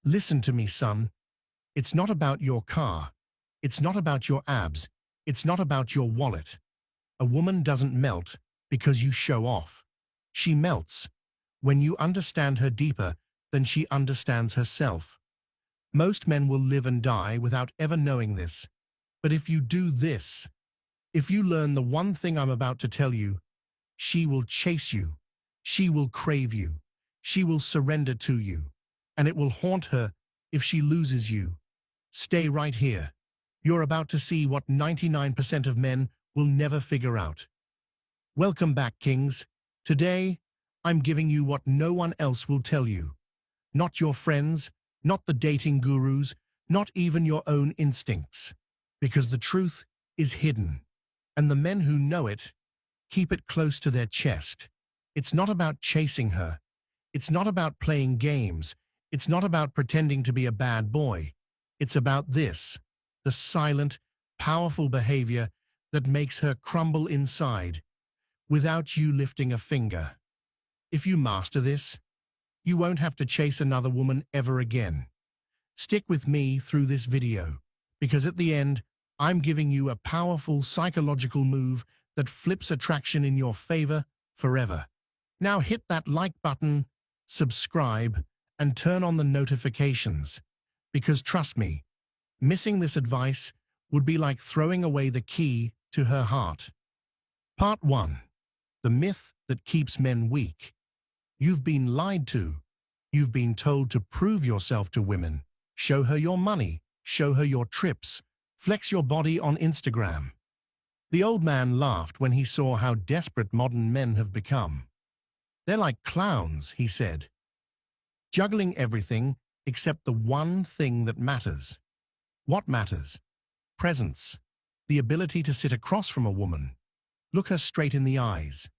Listen to me, son. It's not about your car. It's not about your abs. It's not about your wallet. A woman doesn't melt because you show off. She melts when you understand her deeper than she understands herself. Most men will live and die without ever knowing this. But if you do this, if you learn the one thing I'm about to tell you, she will chase you. She will crave you. She will surrender to you. And it will haunt her if she loses you. Stay right here. You're about to see what 99% of men will never figure out. Welcome back, kings. Today, I'm giving you what no one else will tell you. Not your friends, not the dating gurus, not even your own instincts. Because the truth is hidden. And the men who know it keep it close to their chest. It's not about chasing her. It's not about playing games. It's not about pretending to be a bad boy. It's about this, the silent, powerful behavior that makes her crumble inside, without you lifting a finger. If you master this, you won't have to chase another woman ever again. Stick with me through this video, because at the end, I'm giving you a powerful psychological move that flips attraction in your favor forever. Now hit that like button, subscribe, and turn on the notifications. Because trust me, missing this advice would be like throwing away the key to her heart. Part 1. The myth that keeps men weak. You've been lied to. You've been told to prove yourself to women. Show her your money. Show her your trips. Flex your body on Instagram. The old man laughed when he saw how desperate modern men have become. They're like clowns, he said, juggling everything except the one thing that matters. What matters? Presence. The ability to sit across from a woman, look her straight in the eyes,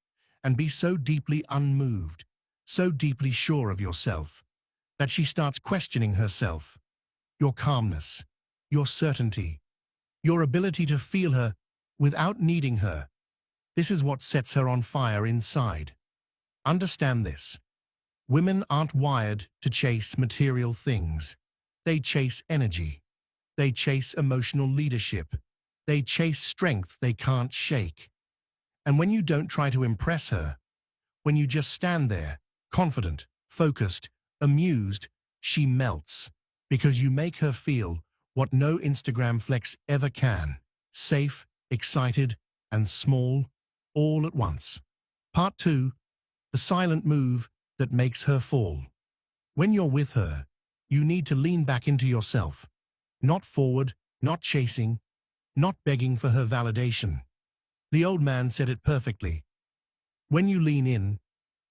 and be so deeply unmoved, so deeply sure of yourself, that she starts questioning herself, your calmness, your certainty, your ability to feel her without needing her. This is what sets her on fire inside. Understand this. Women aren't wired to chase material things. They chase energy. They chase emotional leadership. They chase strength they can't shake. And when you don't try to impress her, when you just stand there, confident, focused, amused, she melts, because you make her feel what no Instagram flex ever can: safe, excited, and small, all at once. Part 2. The silent move that makes her fall. When you're with her, you need to lean back into yourself. Not forward, not chasing, not begging for her validation. The old man said it perfectly. When you lean in,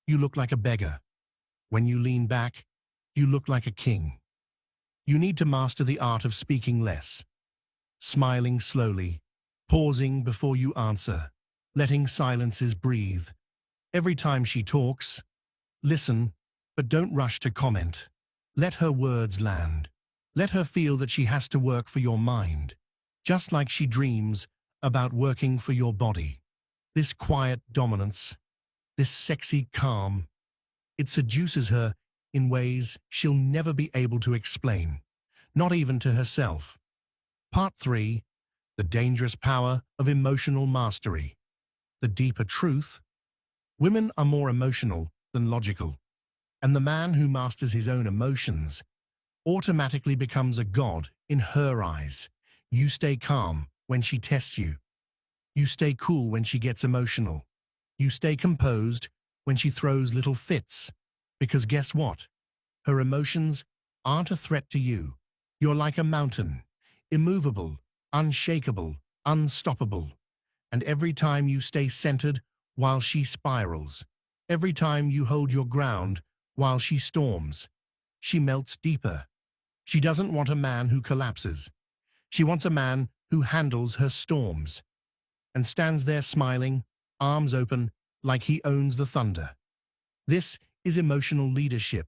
you look like a beggar. When you lean back, you look like a king. You need to master the art of speaking less, smiling slowly, pausing before you answer, letting silences breathe. Every time she talks, listen, but don't rush to comment. Let her words land. Let her feel that she has to work for your mind, just like she dreams about working for your body. This quiet dominance, this sexy calm, it seduces her in ways she'll never be able to explain, not even to herself. Part 3. The dangerous power of emotional mastery. The deeper truth. Women are more emotional than logical, and the man who masters his own emotions automatically becomes a god in her eyes. You stay calm when she tests you. You stay cool when she gets emotional. You stay composed when she throws little fits. Because guess what? Her emotions aren't a threat to you. You're like a mountain, immovable, unshakable, unstoppable. And every time you stay centered while she spirals, every time you hold your ground while she storms, she melts deeper. She doesn't want a man who collapses. She wants a man who handles her storms and stands there smiling, arms open, like he owns the thunder. This is emotional leadership.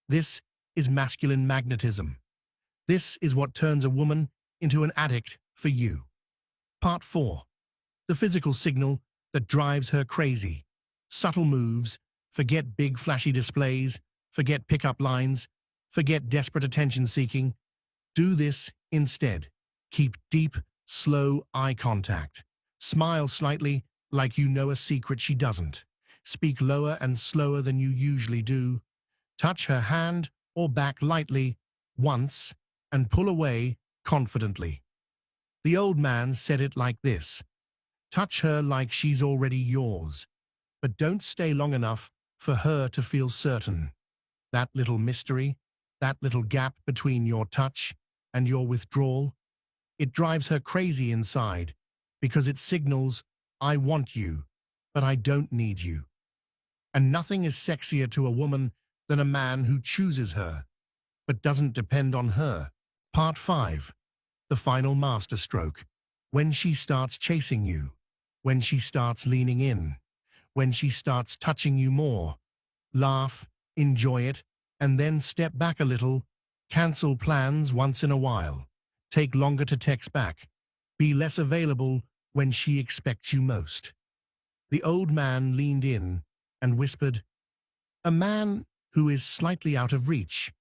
This is masculine magnetism. This is what turns a woman into an addict for you. Part 4. The physical signal that drives her crazy. Subtle moves. Forget big flashy displays. Forget pickup lines. Forget desperate attention seeking. Do this instead. Keep deep, slow eye contact. Smile slightly, like you know a secret she doesn't. Speak lower and slower than you usually do. Touch her hand or back lightly once and pull away confidently. The old man said it like this: touch her like she's already yours, but don't stay long enough for her to feel certain. That little mystery, that little gap between your touch and your withdrawal, it drives her crazy inside because it signals, I want you, but I don't need you. And nothing is sexier to a woman than a man who chooses her, but doesn't depend on her. Part 5. The final masterstroke. When she starts chasing you, when she starts leaning in, when she starts touching you more, laugh, enjoy it, and then step back a little. Cancel plans once in a while. Take longer to text back. Be less available when she expects you most. The old man leaned in and whispered, a man who is slightly out of reach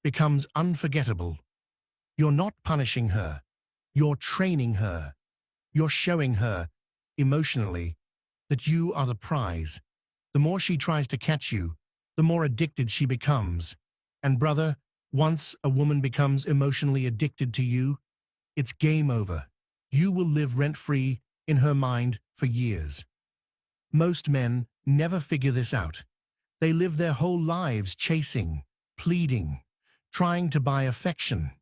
becomes unforgettable. You're not punishing her. You're training her. You're showing her, emotionally, that you are the prize. The more she tries to catch you, the more addicted she becomes. And brother, once a woman becomes emotionally addicted to you, it's game over. You will live rent-free in her mind for years. Most men never figure this out. They live their whole lives chasing, pleading, trying to buy affection,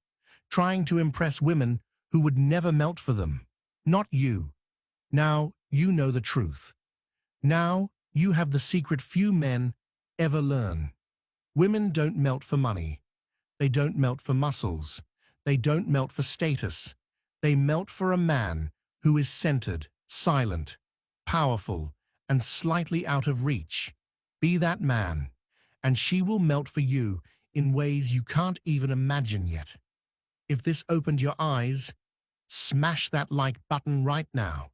trying to impress women who would never melt for them. Not you. Now you know the truth. Now you have the secret few men ever learn. Women don't melt for money. They don't melt for muscles. They don't melt for status. They melt for a man who is centered, silent, powerful, and slightly out of reach. Be that man, and she will melt for you in ways you can't even imagine yet. If this opened your eyes, smash that like button right now.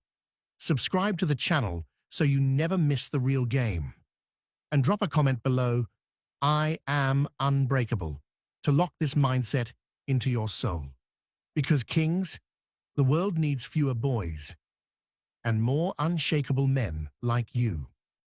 Subscribe to the channel so you never miss the real game. And drop a comment below, I am unbreakable, to lock this mindset into your soul. Because kings, the world needs fewer boys and more unshakable men like you.